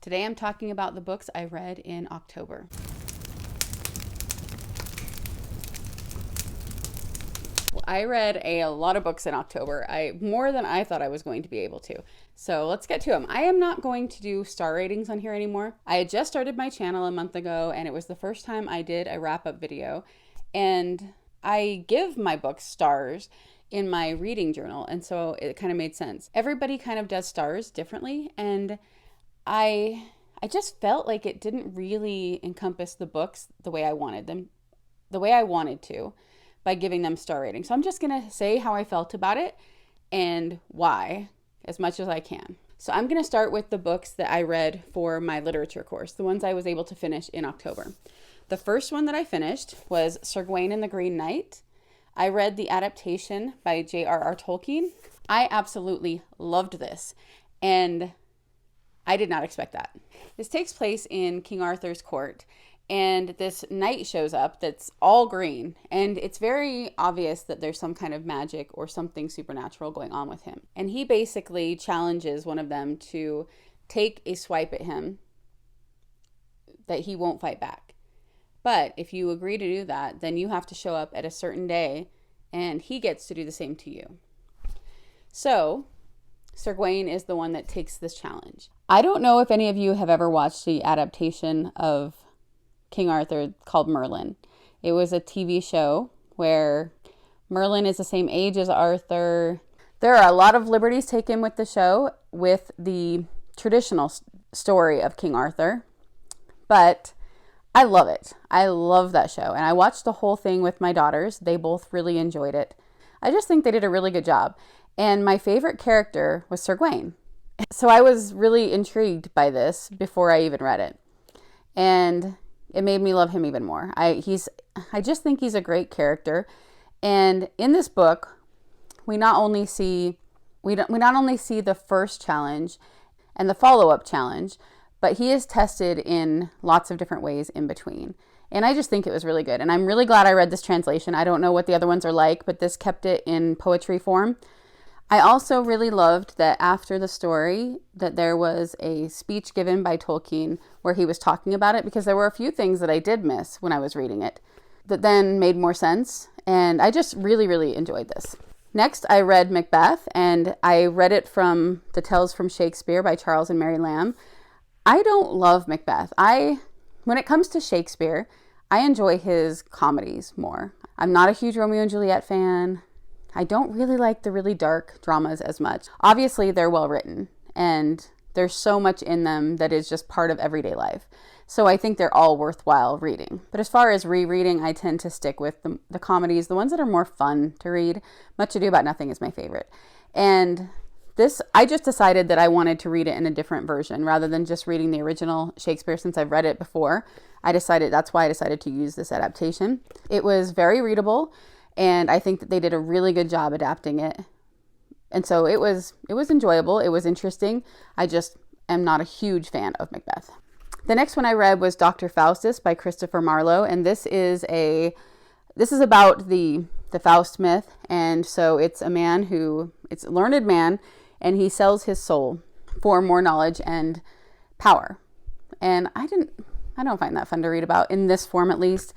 Today I'm talking about the books I read in October. I read a lot of books in October, more than I thought I was going to be able to. So let's get to them. I am not going to do star ratings on here anymore. I had just started my channel a month ago, and it was the first time I did a wrap-up video. And I give my books stars in my reading journal, and so it kind of made sense. Everybody kind of does stars differently, and I just felt like it didn't really encompass the books the way I wanted them, the way I wanted to, by giving them star ratings. So I'm just going to say how I felt about it and why as much as I can. So I'm going to start with the books that I read for my literature course, the ones I was able to finish in October. The first one that I finished was Sir Gawain and the Green Knight. I read the adaptation by J.R.R. Tolkien. I absolutely loved this, and I did not expect that. This takes place in King Arthur's court, and this knight shows up that's all green, and it's very obvious that there's some kind of magic or something supernatural going on with him. And he basically challenges one of them to take a swipe at him that he won't fight back. But if you agree to do that, then you have to show up at a certain day, and he gets to do the same to you. So Sir Gawain is the one that takes this challenge. I don't know if any of you have ever watched the adaptation of King Arthur called Merlin. It was a TV show where Merlin is the same age as Arthur. There are a lot of liberties taken with the show, with the traditional story of King Arthur, but I love it. I love that show, and I watched the whole thing with my daughters. They both really enjoyed it. I just think they did a really good job. And my favorite character was Sir Gawain. So I was really intrigued by this before I even read it. And it made me love him even more. I just think he's a great character. And in this book, we not only see the first challenge and the follow-up challenge, but he is tested in lots of different ways in between. And I just think it was really good. And I'm really glad I read this translation. I don't know what the other ones are like, but this kept it in poetry form. I also really loved that after the story that there was a speech given by Tolkien where he was talking about it, because there were a few things that I did miss when I was reading it that then made more sense. And I just really, really enjoyed this. Next, I read Macbeth, and I read it from the Tales from Shakespeare by Charles and Mary Lamb. I don't love Macbeth. When it comes to Shakespeare, I enjoy his comedies more. I'm not a huge Romeo and Juliet fan. I don't really like the really dark dramas as much. Obviously, they're well written, and there's so much in them that is just part of everyday life. So I think they're all worthwhile reading. But as far as rereading, I tend to stick with the comedies, the ones that are more fun to read. Much Ado About Nothing is my favorite. And this, I just decided that I wanted to read it in a different version rather than just reading the original Shakespeare since I've read it before. That's why I decided to use this adaptation. It was very readable, and I think that they did a really good job adapting it. And so it was enjoyable. It was interesting. I just am not a huge fan of Macbeth. The next one I read was Dr. Faustus by Christopher Marlowe. And this is about the Faust myth. And so it's a learned man, and he sells his soul for more knowledge and power. And I don't find that fun to read about in this form, at least.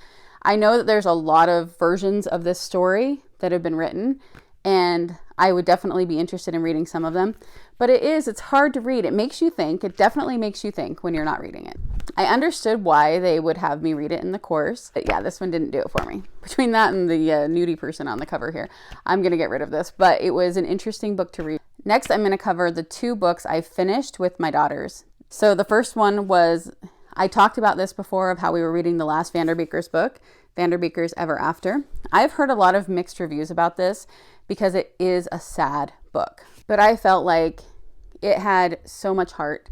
I know that there's a lot of versions of this story that have been written, and I would definitely be interested in reading some of them. But it's hard to read. It makes you think. It definitely makes you think when you're not reading it. I understood why they would have me read it in the course. But yeah, this one didn't do it for me. Between that and the nudie person on the cover here, I'm going to get rid of this. But it was an interesting book to read. Next, I'm going to cover the two books I finished with my daughters. So the first one was, I talked about this before, of how we were reading the last Vanderbeekers book, Vanderbeekers Ever After. I've heard a lot of mixed reviews about this because it is a sad book, but I felt like it had so much heart.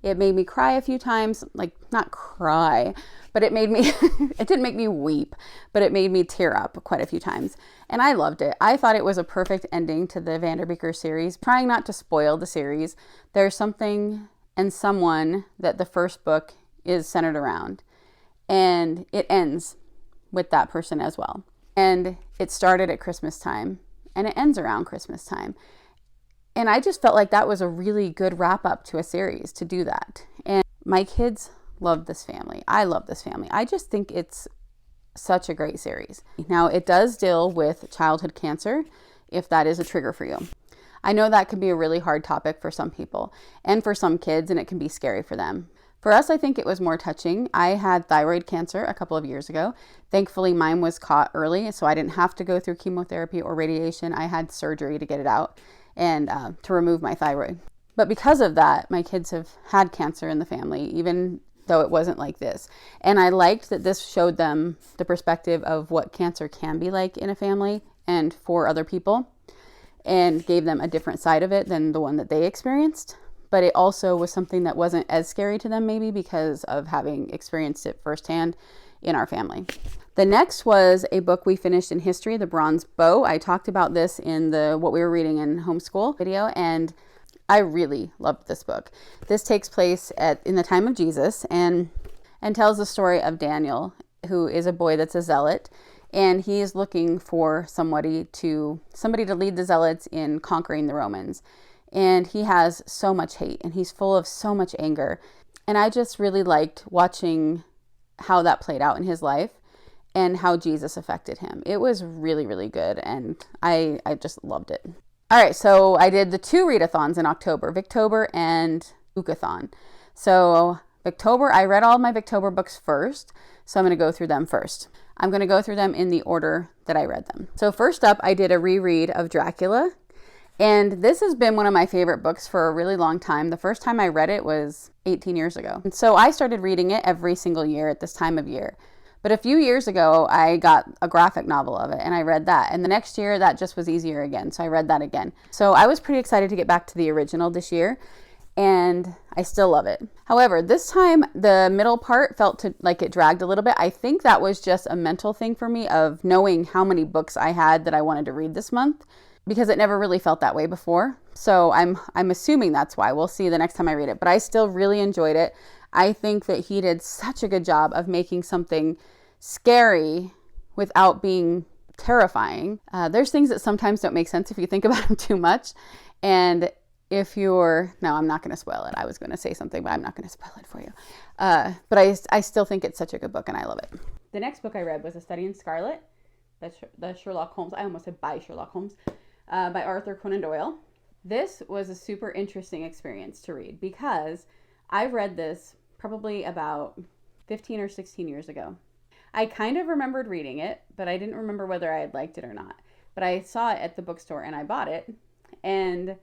It made me cry a few times, like not cry, but it made me, it didn't make me weep, but it made me tear up quite a few times. And I loved it. I thought it was a perfect ending to the Vanderbeeker series. Trying not to spoil the series, there's something and someone that the first book is centered around, and it ends with that person as well. And it started at Christmas time, and it ends around Christmas time. And I just felt like that was a really good wrap up to a series, to do that. And My kids love this family. I love this family. I just think it's such a great series. Now, it does deal with childhood cancer, if that is a trigger for you. I know that can be a really hard topic for some people and for some kids, and it can be scary for them. For us, I think it was more touching. I had thyroid cancer a couple of years ago. Thankfully, mine was caught early, so I didn't have to go through chemotherapy or radiation. I had surgery to get it out and to remove my thyroid. But because of that, my kids have had cancer in the family, even though it wasn't like this. And I liked that this showed them the perspective of what cancer can be like in a family and for other people, and gave them a different side of it than the one that they experienced. But it also was something that wasn't as scary to them, maybe because of having experienced it firsthand in our family. The next was a book we finished in history, The Bronze Bow. I talked about this in the What We Were Reading in Homeschool video, and I really loved this book. This takes place in the time of Jesus and tells the story of Daniel, who is a boy that's a zealot, and he is looking for somebody to lead the zealots in conquering the Romans. And he has so much hate, and he's full of so much anger. And I just really liked watching how that played out in his life and how Jesus affected him. It was really, really good, and I just loved it. All right, so I did the 2 readathons in October, Victober and Bookathon. So Victober, I read all of my Victober books first, so I'm going to go through them first. I'm going to go through them in the order that I read them. So first up, I did a reread of Dracula. And this has been one of my favorite books for a really long time. The first time I read it was 18 years ago. And so I started reading it every single year at this time of year. But a few years ago, I got a graphic novel of it and I read that. And the next year, that just was easier again. So I read that again. So I was pretty excited to get back to the original this year. And I still love it. However, this time the middle part felt like it dragged a little bit. I think that was just a mental thing for me of knowing how many books I had that I wanted to read this month, because it never really felt that way before. So I'm assuming that's why. We'll see the next time I read it. But I still really enjoyed it. I think that he did such a good job of making something scary without being terrifying. There's things that sometimes don't make sense if you think about them too much. And no, I'm not going to spoil it. I was going to say something, but I'm not going to spoil it for you. But I still think it's such a good book and I love it. The next book I read was A Study in Scarlet, the Sherlock Holmes, I almost said by Sherlock Holmes, by Arthur Conan Doyle. This was a super interesting experience to read because I read this probably about 15 or 16 years ago. I kind of remembered reading it, but I didn't remember whether I had liked it or not. But I saw it at the bookstore and I bought it and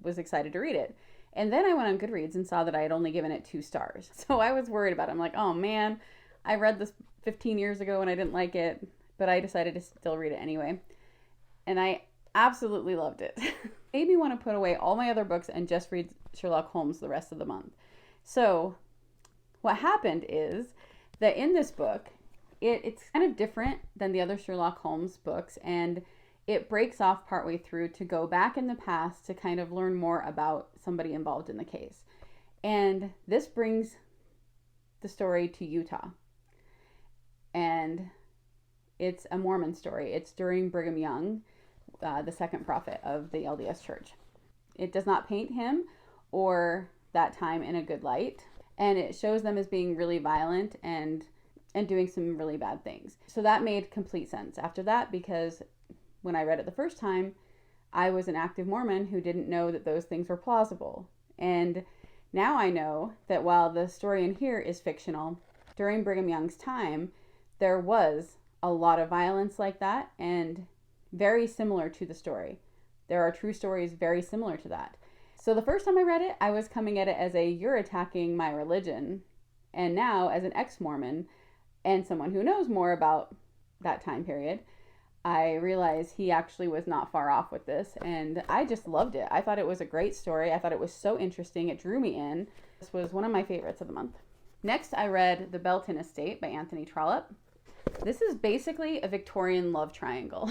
was excited to read it. And then I went on Goodreads and saw that I had only given it 2 stars. So I was worried about it. I'm like, oh man, I read this 15 years ago and I didn't like it, but I decided to still read it anyway. And I absolutely loved it. Made me want to put away all my other books and just read Sherlock Holmes the rest of the month. So what happened is that in this book, it's kind of different than the other Sherlock Holmes books, and it breaks off partway through to go back in the past to kind of learn more about somebody involved in the case. And this brings the story to Utah. And it's a Mormon story. It's during Brigham Young, the second prophet of the LDS Church. It does not paint him or that time in a good light. And it shows them as being really violent and doing some really bad things. So that made complete sense after that, because when I read it the first time, I was an active Mormon who didn't know that those things were plausible. And now I know that while the story in here is fictional, during Brigham Young's time, there was a lot of violence like that and very similar to the story. There are true stories very similar to that. So the first time I read it, I was coming at it as you're attacking my religion. And now as an ex-Mormon and someone who knows more about that time period, I realized he actually was not far off with this, and I just loved it. I thought it was a great story. I thought it was so interesting. It drew me in. This was one of my favorites of the month. Next, I read The Belton Estate by Anthony Trollope. This is basically a Victorian love triangle.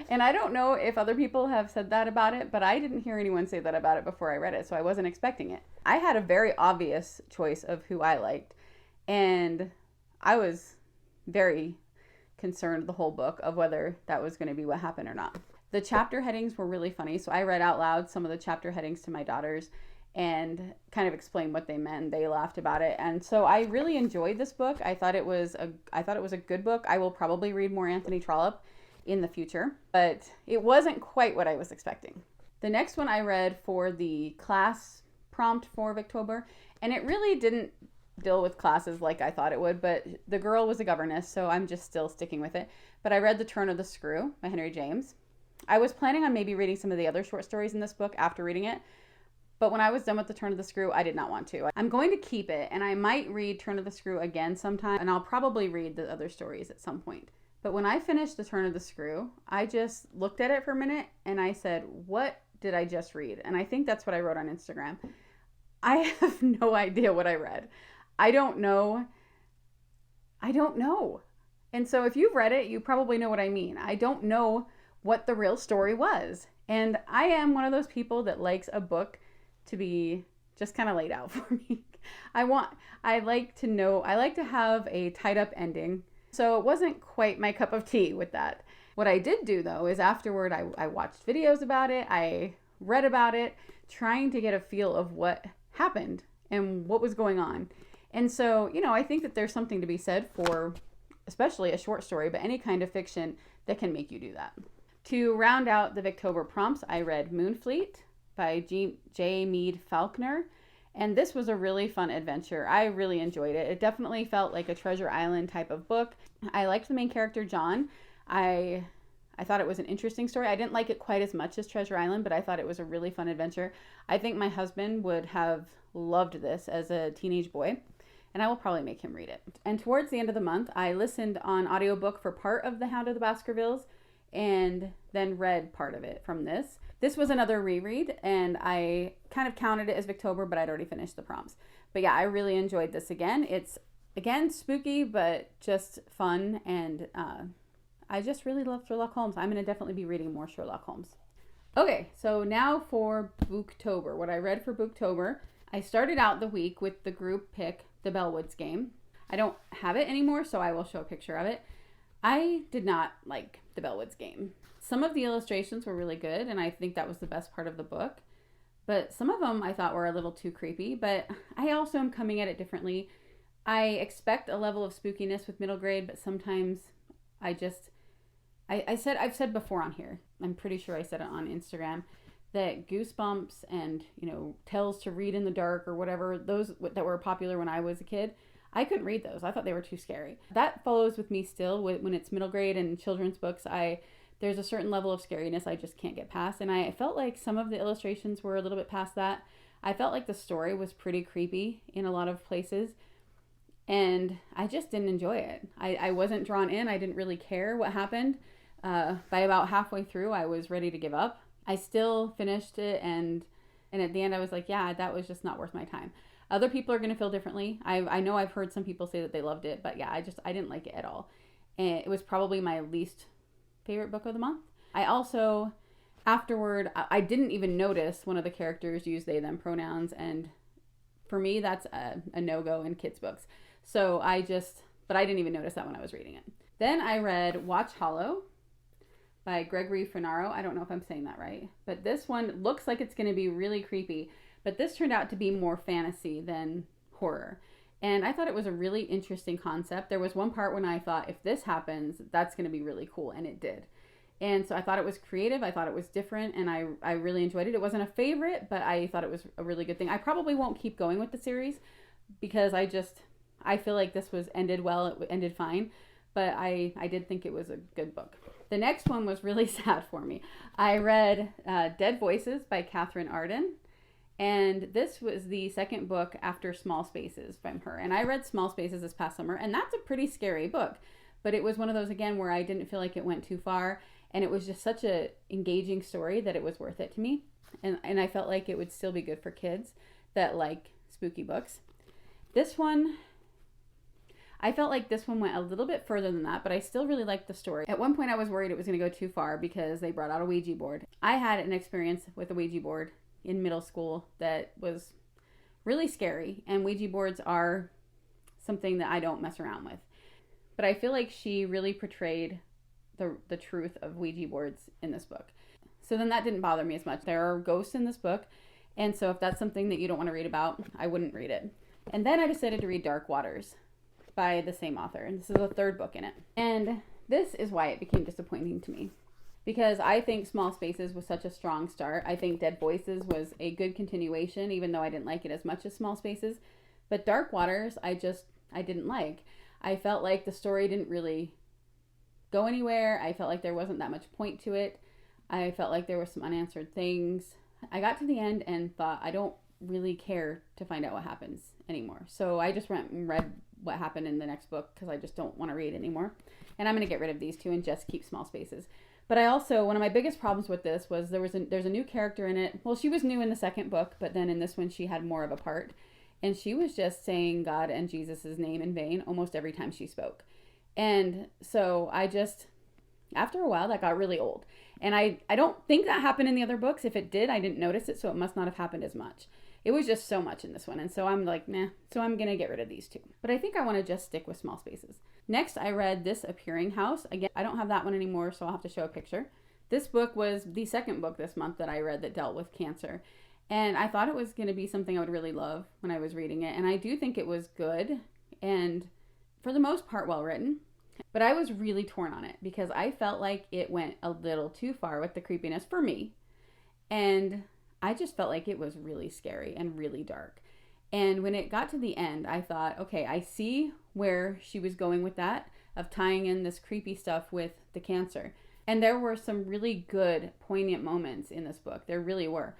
And I don't know if other people have said that about it, but I didn't hear anyone say that about it before I read it, so I wasn't expecting it. I had a very obvious choice of who I liked, and I was very concerned the whole book of whether that was going to be what happened or not. The chapter headings were really funny, so I read out loud some of the chapter headings to my daughters, and kind of explain what they meant. They laughed about it. And so I really enjoyed this book. I thought it was a good book. I will probably read more Anthony Trollope in the future, but it wasn't quite what I was expecting. The next one I read for the class prompt for Victober, and it really didn't deal with classes like I thought it would, but the girl was a governess, so I'm just still sticking with it. But I read The Turn of the Screw by Henry James. I was planning on maybe reading some of the other short stories in this book after reading it, but when I was done with The Turn of the Screw, I did not want to. I'm going to keep it, and I might read Turn of the Screw again sometime, and I'll probably read the other stories at some point. But when I finished The Turn of the Screw, I just looked at it for a minute, and I said, what did I just read? And I think that's what I wrote on Instagram. I have no idea what I read. I don't know. And so if you've read it, you probably know what I mean. I don't know what the real story was. And I am one of those people that likes a book to be just kind of laid out for me. I like to have a tied up ending. So it wasn't quite my cup of tea with that. What I did do though is afterward I watched videos about it. I read about it, trying to get a feel of what happened and what was going on. And so, I think that there's something to be said for especially a short story, but any kind of fiction that can make you do that. To round out the Victober prompts, I read Moonfleet by J. Mead Falconer. And this was a really fun adventure. I really enjoyed it. It definitely felt like a Treasure Island type of book. I liked the main character, John. I thought it was an interesting story. I didn't like it quite as much as Treasure Island, but I thought it was a really fun adventure. I think my husband would have loved this as a teenage boy, and I will probably make him read it. And towards the end of the month, I listened on audiobook for part of The Hound of the Baskervilles and then read part of it from this. This was another reread, and I kind of counted it as Victober, but I'd already finished the prompts. But yeah, I really enjoyed this again. It's, again, spooky, but just fun, and I just really love Sherlock Holmes. I'm going to definitely be reading more Sherlock Holmes. Okay, so now for Booktober. What I read for Booktober, I started out the week with the group pick, The Bellwoods Game. I don't have it anymore, so I will show a picture of it. I did not like The Bellwoods Game. Some of the illustrations were really good, and I think that was the best part of the book. But some of them I thought were a little too creepy, but I also am coming at it differently. I expect a level of spookiness with middle grade, but sometimes I've said before on here, I'm pretty sure I said it on Instagram, that Goosebumps and, Tales to Read in the Dark or whatever, those that were popular when I was a kid, I couldn't read those. I thought they were too scary. That follows with me still when it's middle grade and children's books. There's a certain level of scariness I just can't get past, and I felt like some of the illustrations were a little bit past that. I felt like the story was pretty creepy in a lot of places, and I just didn't enjoy it. I wasn't drawn in. I didn't really care what happened. By about halfway through, I was ready to give up. I still finished it, and at the end I was like, yeah, that was just not worth my time. Other people are going to feel differently. I know I've heard some people say that they loved it, but yeah, I didn't like it at all. And it was probably my least favorite book of the month. I also, afterward, I didn't even notice one of the characters use they, them pronouns, and for me, that's a no-go in kids' books. So but I didn't even notice that when I was reading it. Then I read Watch Hollow by Gregory Finaro. I don't know if I'm saying that right, but this one looks like it's going to be really creepy, but this turned out to be more fantasy than horror. And I thought it was a really interesting concept. There was one part when I thought, if this happens, that's going to be really cool, and it did. And so I thought it was creative, I thought it was different, and I really enjoyed it. It wasn't a favorite, but I thought it was a really good thing. I probably won't keep going with the series because I feel like this was ended well, it ended fine, but I did think it was a good book. The next one was really sad for me. I read Dead Voices by Catherine Arden, and this was the second book after Small Spaces from her. And I read Small Spaces this past summer, and that's a pretty scary book, but it was one of those, again, where I didn't feel like it went too far, and it was just such a engaging story that it was worth it to me, and I felt like it would still be good for kids that like spooky books. This one, I felt like this one went a little bit further than that, but I still really liked the story. At one point I was worried it was going to go too far because they brought out a Ouija board. I had an experience with a Ouija board in middle school that was really scary, and Ouija boards are something that I don't mess around with. But I feel like she really portrayed the truth of Ouija boards in this book. So then that didn't bother me as much. There are ghosts in this book, And so if that's something that you don't want to read about, I wouldn't read it. And then I decided to read Dark Waters by the same author. And this is the third book in it. And this is why it became disappointing to me. Because I think Small Spaces was such a strong start. I think Dead Voices was a good continuation, even though I didn't like it as much as Small Spaces. But Dark Waters, I didn't like. I felt like the story didn't really go anywhere. I felt like there wasn't that much point to it. I felt like there were some unanswered things. I got to the end and thought, I don't really care to find out what happens anymore. So I just went and read what happened in the next book because I just don't want to read anymore. And I'm going to get rid of these two and just keep Small Spaces. But I also, one of my biggest problems with this was there's a new character in it. Well, she was new in the second book, but then in this one she had more of a part. And she was just saying God and Jesus' name in vain almost every time she spoke. And so after a while, that got really old. And I don't think that happened in the other books. If it did, I didn't notice it, so it must not have happened as much. It was just so much in this one. And so I'm like, nah. So I'm going to get rid of these two. But I think I want to just stick with Small Spaces. Next, I read This Appearing House. Again, I don't have that one anymore, so I'll have to show a picture. This book was the second book this month that I read that dealt with cancer. And I thought it was going to be something I would really love when I was reading it. And I do think it was good and for the most part well written. But I was really torn on it because I felt like it went a little too far with the creepiness for me. And I just felt like it was really scary and really dark. And when it got to the end, I thought, okay, I see where she was going with that, of tying in this creepy stuff with the cancer. And there were some really good, poignant moments in this book. There really were.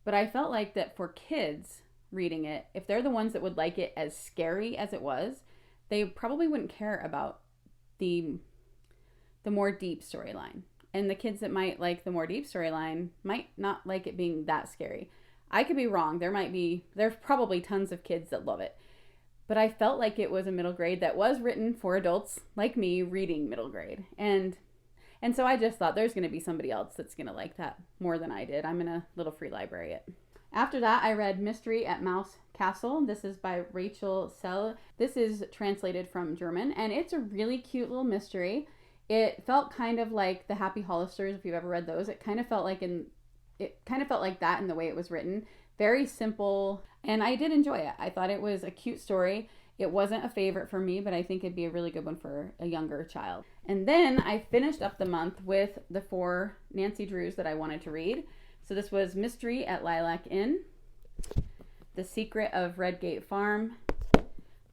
But I felt like that for kids reading it, if they're the ones that would like it as scary as it was, they probably wouldn't care about the more deep storyline. And the kids that might like the more deep storyline might not like it being that scary. I could be wrong. There's probably tons of kids that love it. But I felt like it was a middle grade that was written for adults like me reading middle grade. And so I just thought there's going to be somebody else that's going to like that more than I did. I'm in a little free library it. After that, I read Mystery at Mouse Castle. This is by Rachel Sell. This is translated from German, and it's a really cute little mystery. It felt kind of like the Happy Hollisters, if you've ever read those. It kind of felt like that in the way it was written. Very simple, and I did enjoy it. I thought it was a cute story. It wasn't a favorite for me, but I think it'd be a really good one for a younger child. And then I finished up the month with the 4 Nancy Drews that I wanted to read. So this was Mystery at Lilac Inn, The Secret of Redgate Farm,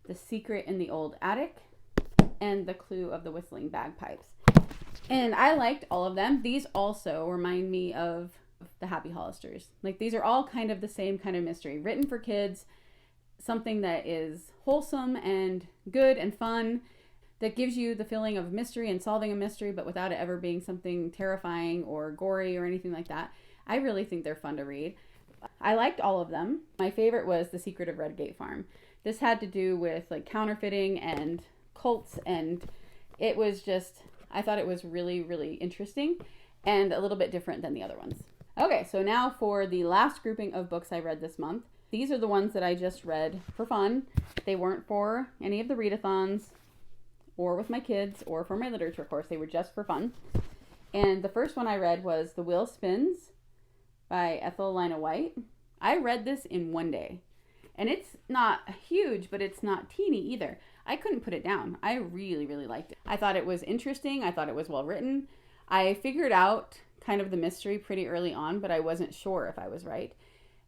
The Secret in the Old Attic, and The Clue of the Whistling Bagpipes. And I liked all of them. These also remind me of the Happy Hollisters. Like, these are all kind of the same kind of mystery. Written for kids, something that is wholesome and good and fun, that gives you the feeling of mystery and solving a mystery, but without it ever being something terrifying or gory or anything like that. I really think they're fun to read. I liked all of them. My favorite was The Secret of Redgate Farm. This had to do with like counterfeiting and cults, and it was just, I thought it was really, really interesting and a little bit different than the other ones. Okay, so now for the last grouping of books I read this month. These are the ones that I just read for fun. They weren't for any of the readathons or with my kids or for my literature course. They were just for fun. And the first one I read was The Wheel Spins by Ethel Lina White. I read this in one day. And it's not huge, but it's not teeny either. I couldn't put it down. I really, really liked it. I thought it was interesting. I thought it was well written. I figured out kind of the mystery pretty early on, but I wasn't sure if I was right.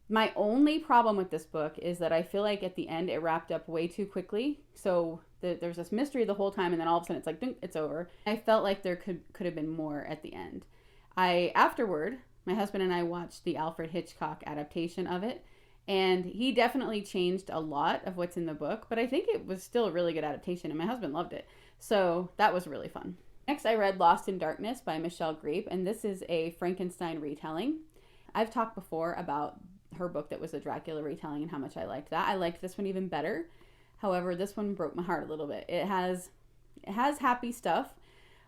My only problem with this book is that I feel like at the end it wrapped up way too quickly. So there's this mystery the whole time, and then all of a sudden it's like, dunk, it's over. I felt like there could have been more at the end. Afterward, my husband and I watched the Alfred Hitchcock adaptation of it, and he definitely changed a lot of what's in the book, but I think it was still a really good adaptation, and my husband loved it. So that was really fun. Next, I read Lost in Darkness by Michelle Greep, and this is a Frankenstein retelling. I've talked before about her book that was a Dracula retelling and how much I liked that. I liked this one even better. However, this one broke my heart a little bit. It has happy stuff,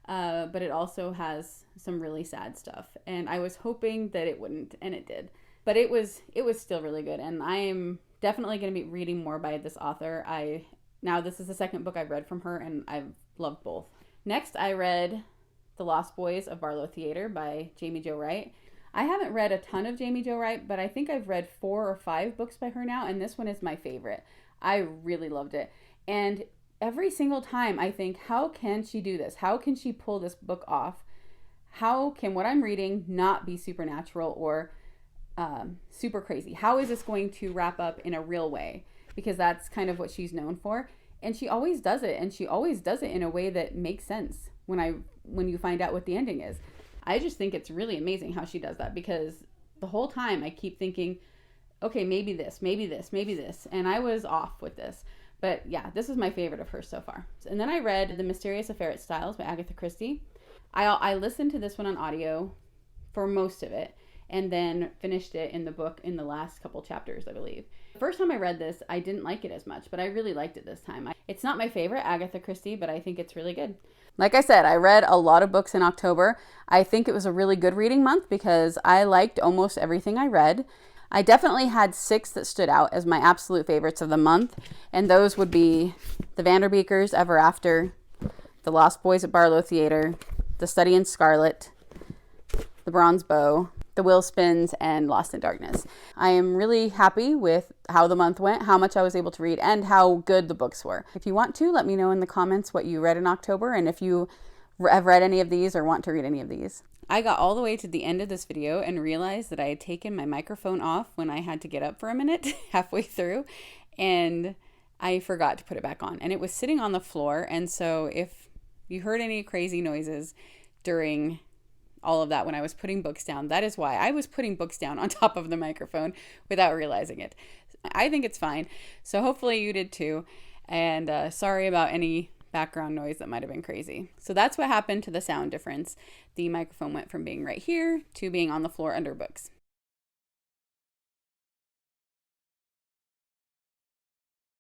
but it also has some really sad stuff. And I was hoping that it wouldn't, and it did. But it was still really good, and I am definitely going to be reading more by this author. Now this is the second book I've read from her, and I've loved both. Next, I read The Lost Boys of Barlow Theater by Jamie Jo Wright. I haven't read a ton of Jamie Jo Wright, but I think I've read 4 or 5 books by her now, and this one is my favorite. I really loved it. And every single time I think, how can she do this? How can she pull this book off? How can what I'm reading not be supernatural or super crazy? How is this going to wrap up in a real way? Because that's kind of what she's known for. And she always does it, and she always does it in a way that makes sense when you find out what the ending is. I just think it's really amazing how she does that, because the whole time I keep thinking, okay, maybe this, maybe this, maybe this, and I was off with this. But yeah, this is my favorite of hers so far. And then I read The Mysterious Affair at Styles by Agatha Christie. I listened to this one on audio for most of it, and then finished it in the book in the last couple chapters, I believe. The first time I read this, I didn't like it as much, but I really liked it this time. It's not my favorite Agatha Christie, but I think it's really good. Like I said, I read a lot of books in October. I think it was a really good reading month because I liked almost everything I read. I definitely had 6 that stood out as my absolute favorites of the month, and those would be The Vanderbeekers, Ever After, The Lost Boys at Barlow Theater, The Study in Scarlet, The Bronze Bow, The Willspins, and Lost in Darkness. I am really happy with how the month went, how much I was able to read, and how good the books were. If you want to, let me know in the comments what you read in October, and if you have read any of these or want to read any of these. I got all the way to the end of this video and realized that I had taken my microphone off when I had to get up for a minute halfway through, and I forgot to put it back on. And it was sitting on the floor, and so if you heard any crazy noises during all of that when I was putting books down, that is why I was putting books down on top of the microphone without realizing it. I think it's fine. So hopefully you did too. And sorry about any background noise that might have been crazy. So that's what happened to the sound difference. The microphone went from being right here to being on the floor under books.